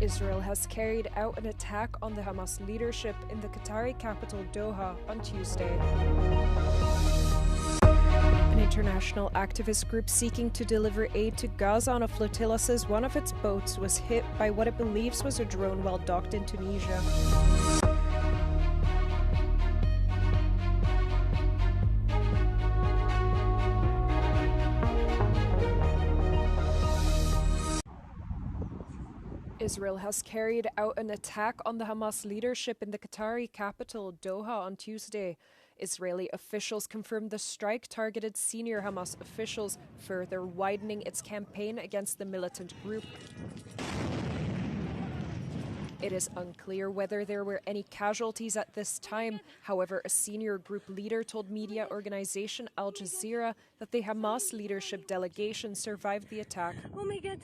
Israel has carried out an attack on the Hamas leadership in the Qatari capital Doha on Tuesday. An international activist group seeking to deliver aid to Gaza on a flotilla says one of its boats was hit by what it believes was a drone while docked in Tunisia. Israel has carried out an attack on the Hamas leadership in the Qatari capital Doha on Tuesday. Israeli officials confirmed the strike targeted senior Hamas officials, further widening its campaign against the militant group. It is unclear whether there were any casualties at this time. However, a senior group leader told media organization Al Jazeera that the Hamas leadership delegation survived the attack. Oh my God.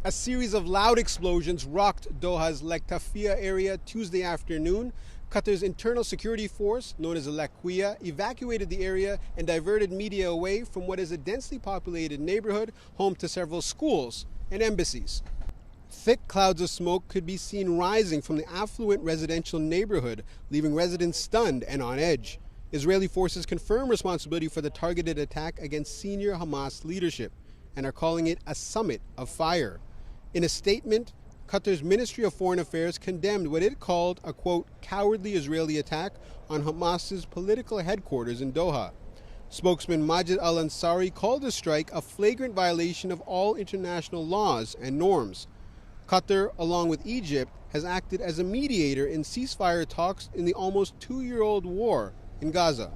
A series of loud explosions rocked Doha's Laktafia area Tuesday afternoon. Qatar's internal security force, known as the Lakwia, evacuated the area and diverted media away from what is a densely populated neighborhood home to several schools and embassies. Thick clouds of smoke could be seen rising from the affluent residential neighborhood, leaving residents stunned and on edge. Israeli forces confirm responsibility for the targeted attack against senior Hamas leadership and are calling it a summit of fire. In a statement, Qatar's Ministry of Foreign Affairs condemned what it called a, quote, cowardly Israeli attack on Hamas's political headquarters in Doha. Spokesman Majid al-Ansari called the strike a flagrant violation of all international laws and norms. Qatar, along with Egypt, has acted as a mediator in ceasefire talks in the almost two-year-old war in Gaza.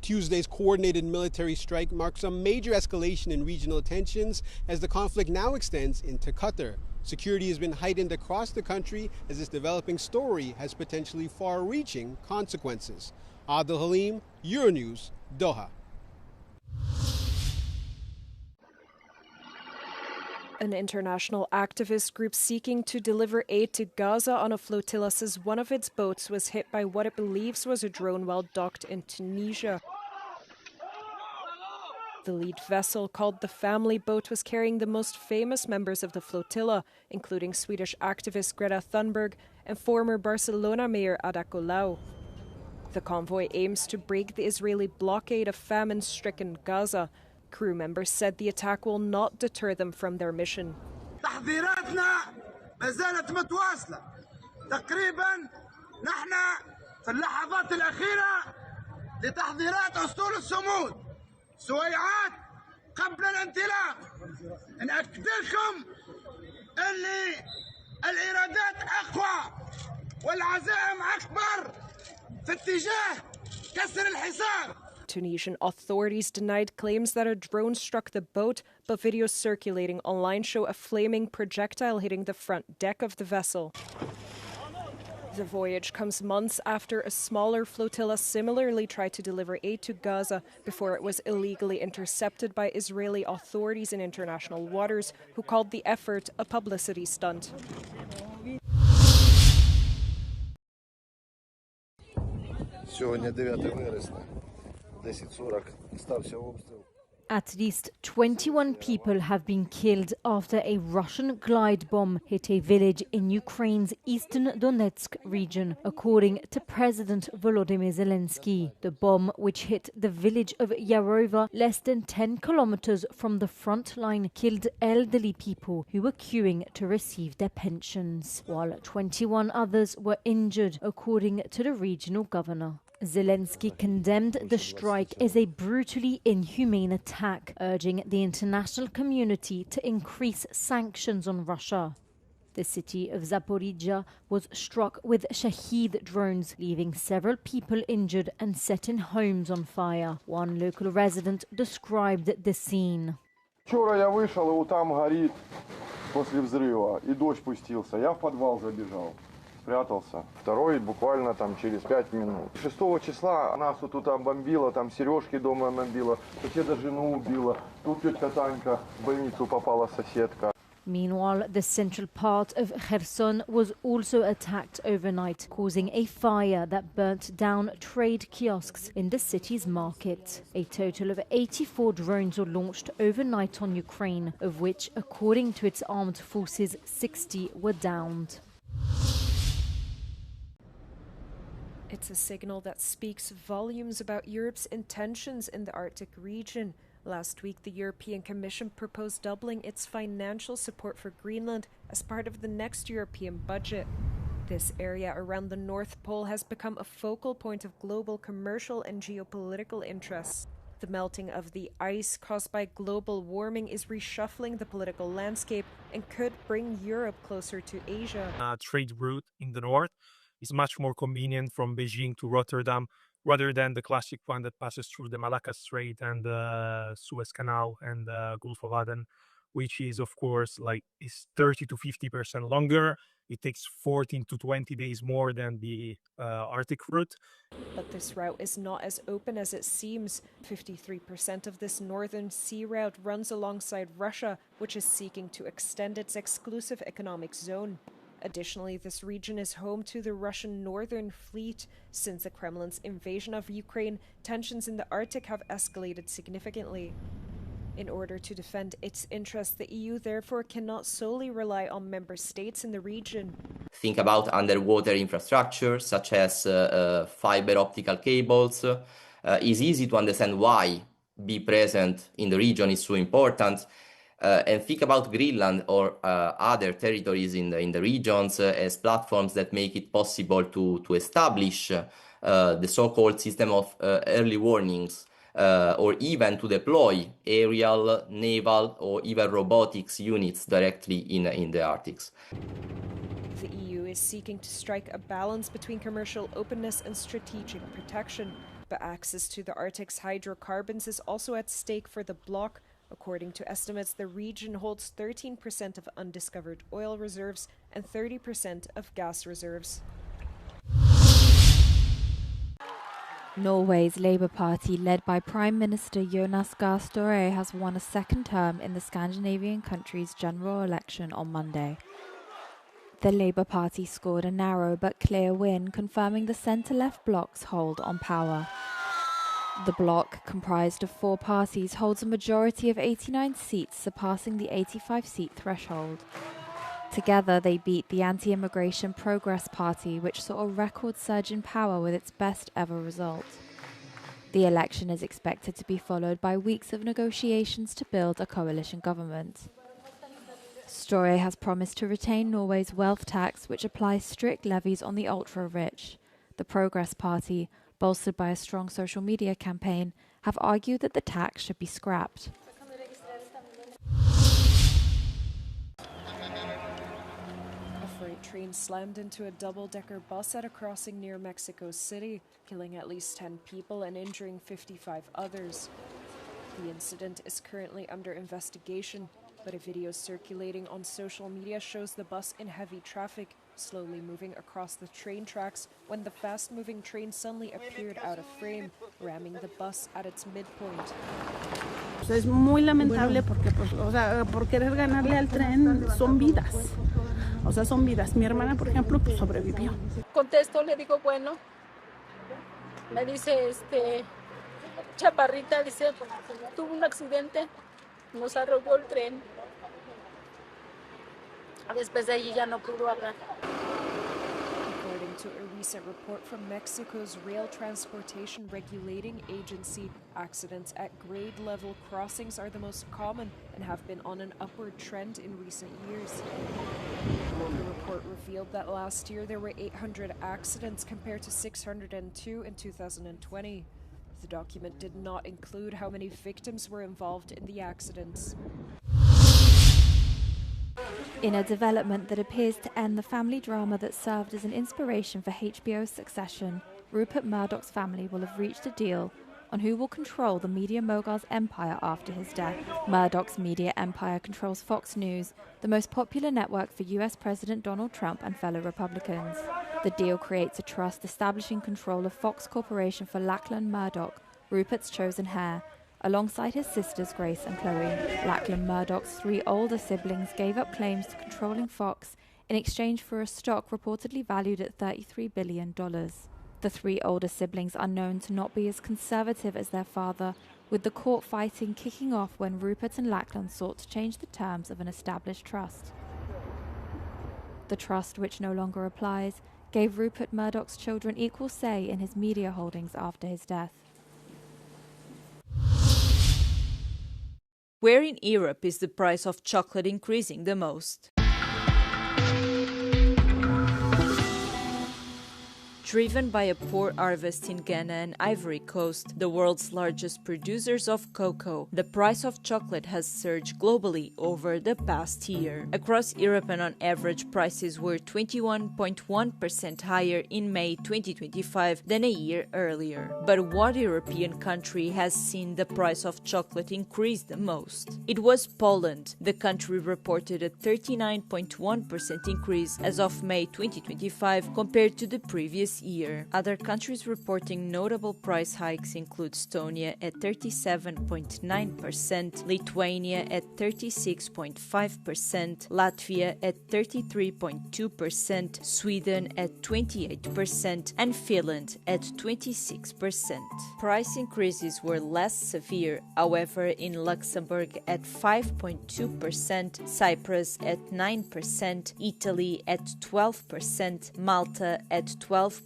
Tuesday's coordinated military strike marks a major escalation in regional tensions as the conflict now extends into Qatar. Security has been heightened across the country as this developing story has potentially far-reaching consequences. Adil Halim, Euronews, Doha. An international activist group seeking to deliver aid to Gaza on a flotilla says one of its boats was hit by what it believes was a drone while docked in Tunisia. The lead vessel, called the Family Boat, was carrying the most famous members of the flotilla, including Swedish activist Greta Thunberg and former Barcelona mayor Ada Colau. The convoy aims to break the Israeli blockade of famine-stricken Gaza. Crew members said the attack will not deter them from their mission. تحذيراتنا ما زالت متواصلة. تقريبا نحن في اللحظات الأخيرة لتحضيرات أسطول الصمود. سويعات قبل الانطلاق. نأكد لكم اللي الإرادات أقوى والعزائم أكبر في اتجاه كسر الحصار. Tunisian authorities denied claims that a drone struck the boat, but videos circulating online show a flaming projectile hitting the front deck of the vessel. The voyage comes months after a smaller flotilla similarly tried to deliver aid to Gaza before it was illegally intercepted by Israeli authorities in international waters, who called the effort a publicity stunt. Сьогодні 9 вересня, 10:40, стався обстріл. At least 21 people have been killed after a Russian glide bomb hit a village in Ukraine's eastern Donetsk region, according to President Volodymyr Zelensky. The bomb, which hit the village of Yarova less than 10 kilometers from the front line, killed elderly people who were queuing to receive their pensions, while 21 others were injured, according to the regional governor. Zelensky condemned the strike as a brutally inhumane attack, urging the international community to increase sanctions on Russia. The city of Zaporizhzhia was struck with Shahed drones, leaving several people injured and setting homes on fire. One local resident described the scene. Вчера я вышел, и там горит после взрыва, и дождь пустился. Я в подвал забежал. Спрятался. Второй буквально там через 5 минут. 6 числа нас вот тут бомбило, там сережки дома бомбило, соседа жену убила. Тут тетя Танька в больницу попала, соседка. Meanwhile, the central part of Kherson was also attacked overnight, causing a fire that burnt down trade kiosks in the city's market. A total of 84 drones were launched overnight on Ukraine, of which, according to its armed forces, 60 were downed. It's a signal that speaks volumes about Europe's intentions in the Arctic region. Last week, the European Commission proposed doubling its financial support for Greenland as part of the next European budget. This area around the North Pole has become a focal point of global commercial and geopolitical interests. The melting of the ice caused by global warming is reshuffling the political landscape and could bring Europe closer to Asia. Trade route in the north is much more convenient from Beijing to Rotterdam, rather than the classic one that passes through the Malacca Strait and the Suez Canal and the Gulf of Aden, which is, of course, is 30 to 50% longer. It takes 14 to 20 days more than the Arctic route. But this route is not as open as it seems. 53% of this northern sea route runs alongside Russia, which is seeking to extend its exclusive economic zone. Additionally, this region is home to the Russian Northern Fleet. Since the Kremlin's invasion of Ukraine, tensions in the Arctic have escalated significantly. In order to defend its interests, the EU therefore cannot solely rely on member states in the region. Think about underwater infrastructure, such as fiber optical cables. It's easy to understand why being present in the region is so important. And think about Greenland or other territories in the regions as platforms that make it possible to establish the so-called system of early warnings, or even to deploy aerial, naval, or even robotics units directly in the Arctic. The EU is seeking to strike a balance between commercial openness and strategic protection, but access to the Arctic's hydrocarbons is also at stake for the bloc. According to estimates, the region holds 13% of undiscovered oil reserves and 30% of gas reserves. Norway's Labour Party, led by Prime Minister Jonas Gahr Støre, has won a second term in the Scandinavian country's general election on Monday. The Labour Party scored a narrow but clear win, confirming the centre-left bloc's hold on power. The bloc, comprised of 4 parties, holds a majority of 89 seats, surpassing the 85-seat threshold. Together, they beat the anti-immigration Progress Party, which saw a record surge in power with its best-ever result. The election is expected to be followed by weeks of negotiations to build a coalition government. Støre has promised to retain Norway's wealth tax, which applies strict levies on the ultra-rich. The Progress Party, bolstered by a strong social media campaign, have argued that the tax should be scrapped. A freight train slammed into a double-decker bus at a crossing near Mexico City, killing at least 10 people and injuring 55 others. The incident is currently under investigation, but a video circulating on social media shows the bus in heavy traffic, slowly moving across the train tracks when the fast-moving train suddenly appeared out of frame, ramming the bus at its midpoint. Es muy lamentable porque, por querer ganarle al tren son vidas. O sea, son vidas. Mi hermana, por ejemplo, pues sobrevivió. Contesto, le digo, bueno. Me dice, chaparrita, dice, tuvo un accidente, nos arrolló el tren. Después de allí ya no pudo hablar. According to a recent report from Mexico's Rail Transportation Regulating Agency, accidents at grade-level crossings are the most common and have been on an upward trend in recent years. The report revealed that last year there were 800 accidents compared to 602 in 2020. The document did not include how many victims were involved in the accidents. In a development that appears to end the family drama that served as an inspiration for HBO's Succession, Rupert Murdoch's family will have reached a deal on who will control the media mogul's empire after his death. Murdoch's media empire controls Fox News, the most popular network for US President Donald Trump and fellow Republicans. The deal creates a trust establishing control of Fox Corporation for Lachlan Murdoch, Rupert's chosen heir, Alongside his sisters Grace and Chloe, Lachlan Murdoch's 3 older siblings gave up claims to controlling Fox in exchange for a stock reportedly valued at $33 billion. The 3 older siblings are known to not be as conservative as their father, with the court fighting kicking off when Rupert and Lachlan sought to change the terms of an established trust. The trust, which no longer applies, gave Rupert Murdoch's children equal say in his media holdings after his death. Where in Europe is the price of chocolate increasing the most? Driven by a poor harvest in Ghana and Ivory Coast, the world's largest producers of cocoa, the price of chocolate has surged globally over the past year. Across Europe, and on average, prices were 21.1% higher in May 2025 than a year earlier. But what European country has seen the price of chocolate increase the most? It was Poland. The country reported a 39.1% increase as of May 2025 compared to the previous year. Other countries reporting notable price hikes include Estonia at 37.9%, Lithuania at 36.5%, Latvia at 33.2%, Sweden at 28%, and Finland at 26%. Price increases were less severe, however, in Luxembourg at 5.2%, Cyprus at 9%, Italy at 12%, Malta at 12.2%,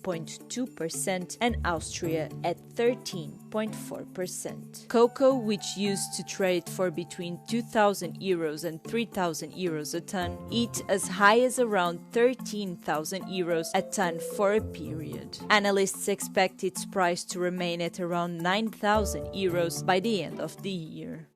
and Austria at 13.4%. Cocoa, which used to trade for between €2,000 and €3,000 a ton, hit as high as around €13,000 a ton for a period. Analysts expect its price to remain at around €9,000 by the end of the year.